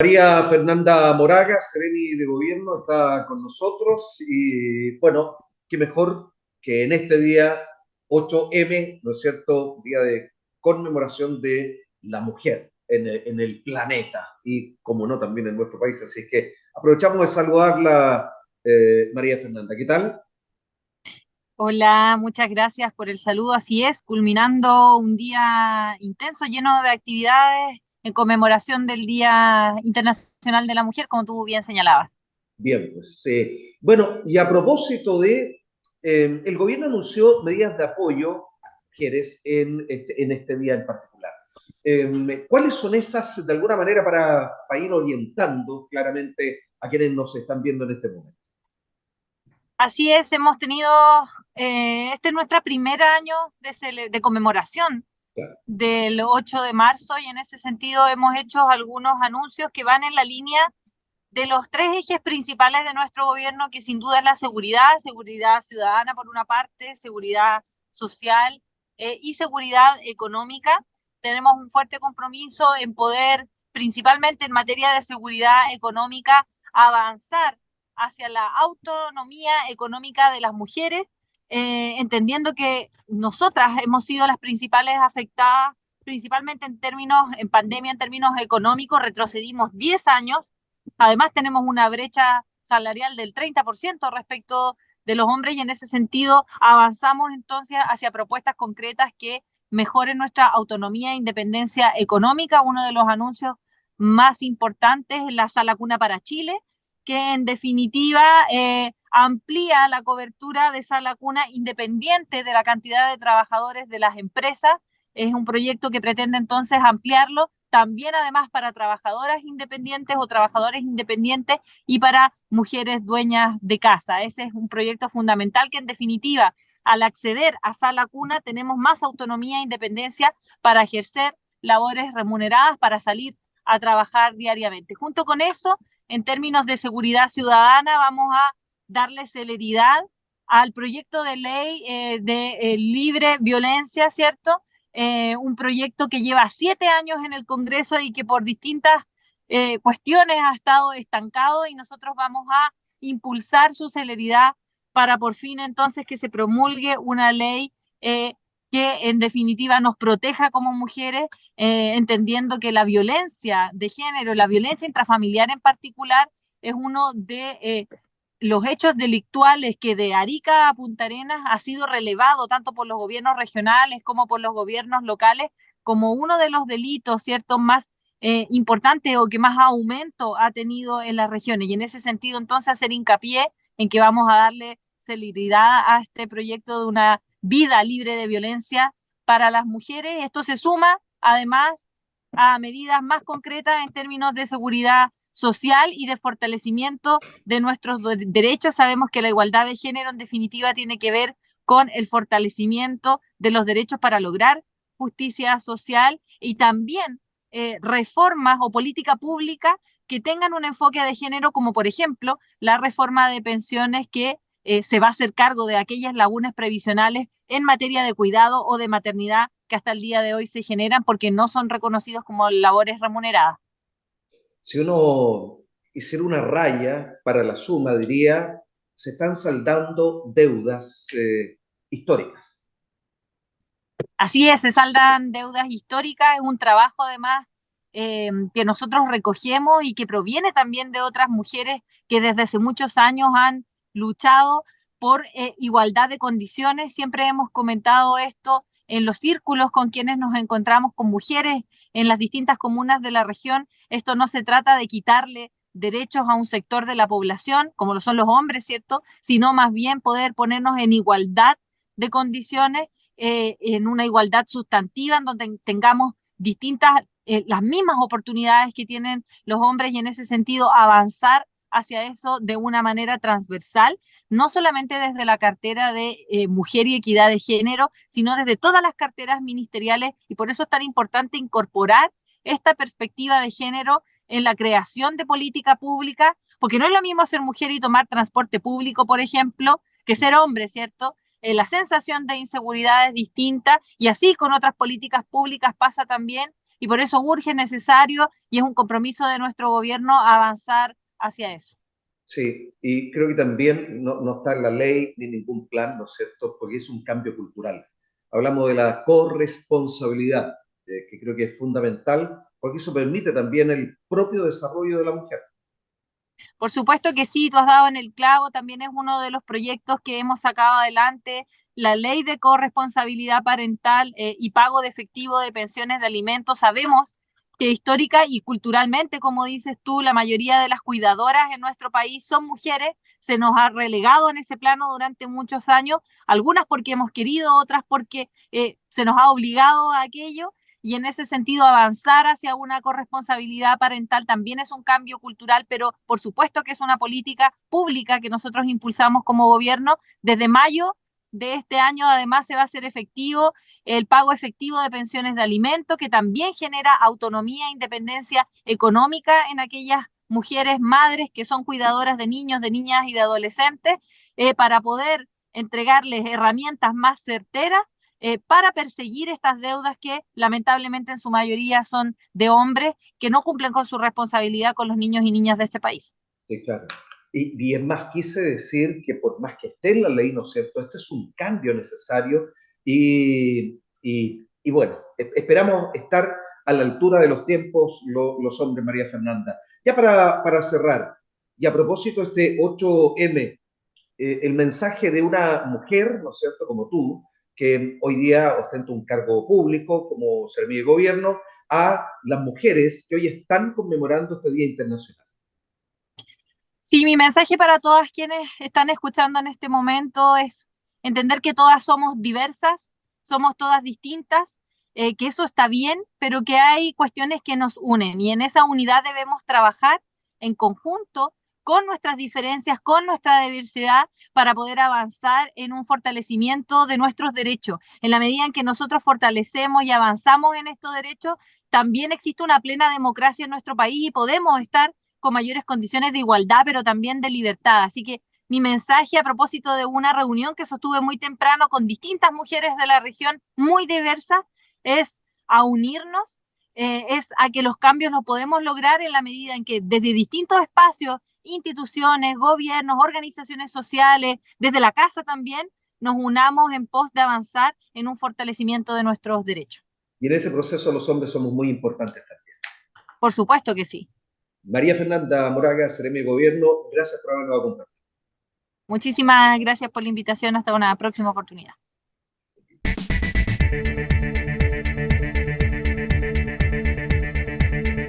María Fernanda Moraga, Sereni de Gobierno, está con nosotros y bueno, qué mejor que en este día 8M, ¿no es cierto? Día de conmemoración de la mujer en el planeta y, como no, también en nuestro país. Así que aprovechamos de saludarla, María Fernanda. ¿Qué tal? Hola, muchas gracias por el saludo. Así es, culminando un día intenso, lleno de actividades en conmemoración del Día Internacional de la Mujer, como tú bien señalabas. Bien, pues bueno, y a propósito de, el gobierno anunció medidas de apoyo a mujeres en este día en particular. ¿Cuáles son esas, de alguna manera, para ir orientando claramente a quienes nos están viendo en este momento? Así es, hemos tenido, este es nuestro primer año de conmemoración Claro. del 8 de marzo y en ese sentido hemos hecho algunos anuncios que van en la línea de los tres ejes principales de nuestro gobierno, que sin duda es la seguridad, seguridad ciudadana por una parte, seguridad social y seguridad económica. Tenemos un fuerte compromiso en poder, principalmente en materia de seguridad económica, avanzar hacia la autonomía económica de las mujeres, entendiendo que nosotras hemos sido las principales afectadas, principalmente en pandemia, en términos económicos, retrocedimos 10 años. Además, tenemos una brecha salarial del 30% respecto de los hombres y en ese sentido avanzamos entonces hacia propuestas concretas que mejoren nuestra autonomía e independencia económica. Uno de los anuncios más importantes es la Sala Cuna para Chile, que en definitiva amplía la cobertura de Sala Cuna independiente de la cantidad de trabajadores de las empresas. Es un proyecto que pretende entonces ampliarlo también además para trabajadoras independientes o trabajadores independientes y para mujeres dueñas de casa. Ese es un proyecto fundamental que en definitiva, al acceder a Sala Cuna, tenemos más autonomía e independencia para ejercer labores remuneradas, para salir a trabajar diariamente. Junto con eso, en términos de seguridad ciudadana, vamos a darle celeridad al proyecto de ley de libre violencia, ¿cierto? Un proyecto que lleva 7 años en el Congreso y que por distintas cuestiones ha estado estancado y nosotros vamos a impulsar su celeridad para por fin entonces que se promulgue una ley que en definitiva nos proteja como mujeres, entendiendo que la violencia de género, la violencia intrafamiliar en particular, es uno de los hechos delictuales que de Arica a Punta Arenas ha sido relevado tanto por los gobiernos regionales como por los gobiernos locales como uno de los delitos, ¿cierto?, más importantes o que más aumento ha tenido en las regiones. Y en ese sentido, entonces, hacer hincapié en que vamos a darle celeridad a este proyecto de una vida libre de violencia para las mujeres. Esto se suma, además, a medidas más concretas en términos de seguridad social y de fortalecimiento de nuestros derechos. Sabemos que la igualdad de género en definitiva tiene que ver con el fortalecimiento de los derechos para lograr justicia social y también reformas o política pública que tengan un enfoque de género, como por ejemplo la reforma de pensiones que se va a hacer cargo de aquellas lagunas previsionales en materia de cuidado o de maternidad que hasta el día de hoy se generan porque no son reconocidos como labores remuneradas. Si uno hiciera una raya para la suma, diría, se están saldando deudas históricas. Así es, se saldan deudas históricas, es un trabajo además que nosotros recogemos y que proviene también de otras mujeres que desde hace muchos años han luchado por igualdad de condiciones. Siempre hemos comentado esto en los círculos con quienes nos encontramos con mujeres en las distintas comunas de la región. Esto no se trata de quitarle derechos a un sector de la población, como lo son los hombres, ¿cierto? Sino más bien poder ponernos en igualdad de condiciones, en una igualdad sustantiva, en donde tengamos distintas, las mismas oportunidades que tienen los hombres y en ese sentido avanzar hacia eso de una manera transversal, no solamente desde la cartera de mujer y equidad de género, sino desde todas las carteras ministeriales y por eso es tan importante incorporar esta perspectiva de género en la creación de política pública, porque no es lo mismo ser mujer y tomar transporte público, por ejemplo, que ser hombre, ¿cierto? La sensación de inseguridad es distinta y así con otras políticas públicas pasa también y por eso urge, necesario y es un compromiso de nuestro gobierno avanzar hacia eso. Sí, y creo que también no está en la ley ni ningún plan, ¿no es cierto? Porque es un cambio cultural. Hablamos de la corresponsabilidad, que creo que es fundamental, porque eso permite también el propio desarrollo de la mujer. Por supuesto que sí, tú has dado en el clavo, también es uno de los proyectos que hemos sacado adelante, la ley de corresponsabilidad parental y pago de efectivo de pensiones de alimentos. Sabemos que histórica y culturalmente, como dices tú, la mayoría de las cuidadoras en nuestro país son mujeres, se nos ha relegado en ese plano durante muchos años, algunas porque hemos querido, otras porque se nos ha obligado a aquello, y en ese sentido avanzar hacia una corresponsabilidad parental también es un cambio cultural, pero por supuesto que es una política pública que nosotros impulsamos como gobierno. Desde mayo de este año además se va a hacer efectivo el pago efectivo de pensiones de alimento, que también genera autonomía e independencia económica en aquellas mujeres madres que son cuidadoras de niños, de niñas y de adolescentes, para poder entregarles herramientas más certeras para perseguir estas deudas que lamentablemente en su mayoría son de hombres que no cumplen con su responsabilidad con los niños y niñas de este país. Sí, claro. Y es más, quise decir que por más que esté en la ley, ¿no es cierto?, este es un cambio necesario y bueno, esperamos estar a la altura de los tiempos los hombres, María Fernanda. Ya para cerrar, y a propósito de este 8M, el mensaje de una mujer, ¿no es cierto?, como tú, que hoy día ostenta un cargo público como seremi de gobierno, a las mujeres que hoy están conmemorando este Día Internacional. Sí, mi mensaje para todas quienes están escuchando en este momento es entender que todas somos diversas, somos todas distintas, que eso está bien, pero que hay cuestiones que nos unen y en esa unidad debemos trabajar en conjunto con nuestras diferencias, con nuestra diversidad, para poder avanzar en un fortalecimiento de nuestros derechos. En la medida en que nosotros fortalecemos y avanzamos en estos derechos, también existe una plena democracia en nuestro país y podemos estar con mayores condiciones de igualdad, pero también de libertad. Así que mi mensaje a propósito de una reunión que sostuve muy temprano con distintas mujeres de la región, muy diversas, es a unirnos, es a que los cambios los podemos lograr en la medida en que desde distintos espacios, instituciones, gobiernos, organizaciones sociales, desde la casa también, nos unamos en pos de avanzar en un fortalecimiento de nuestros derechos. Y en ese proceso los hombres somos muy importantes también. Por supuesto que sí. María Fernanda Moraga, seremi de gobierno, gracias por habernos acompañado. Muchísimas gracias por la invitación. Hasta una próxima oportunidad.